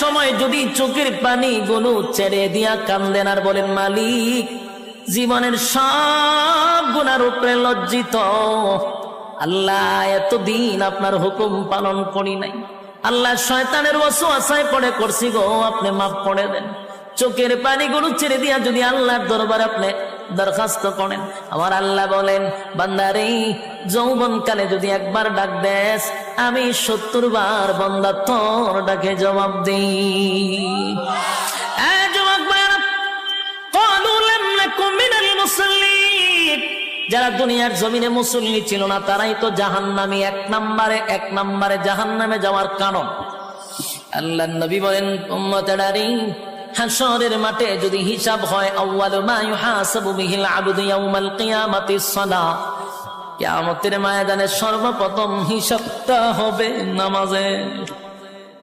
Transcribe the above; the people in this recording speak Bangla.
সময় যদি চোখের পানি গুলো ছেড়ে দিয়া কান্দেন আর বলেন, মালিক জীবনের সব গুনার উপরে লজ্জিত আল্লাহ, এতদিন আপনার হুকুম পালন করি নাই, আল্লাহ শয়তানের ওয়াসওয়াসায় পড়ে করছি গো, আপনি মাফ করে দেন। চোখের পানিগুলো ছেড়ে দিয়া যদি আল্লাহর দরবারে আপনি দরখাস্ত করেন, আমার আল্লাহ বলেন, বান্দারে যৌবনকালে যদি একবার ডাক দেস, আমি 70 বার বান্দা তোর ডাকে জবাব দিই। যারা দুনিয়ার জমিনে মুসল্লি ছিল না তারাই তো জাহান্নামী, এক নম্বরে জাহান্নামে যাওয়ার কারণ। আল্লাহর নবী বলেন, উম্মতেরারে হাশরের মাঠে যদি হিসাব হয়, আউয়ালু মা ইউহাসাবু বিহিল আবদু ইয়াউমাল কিয়ামাতিস সালাহ, কিয়ামতের ময়দানে সর্বপ্রথম হিসাবটা হবে নামাজের।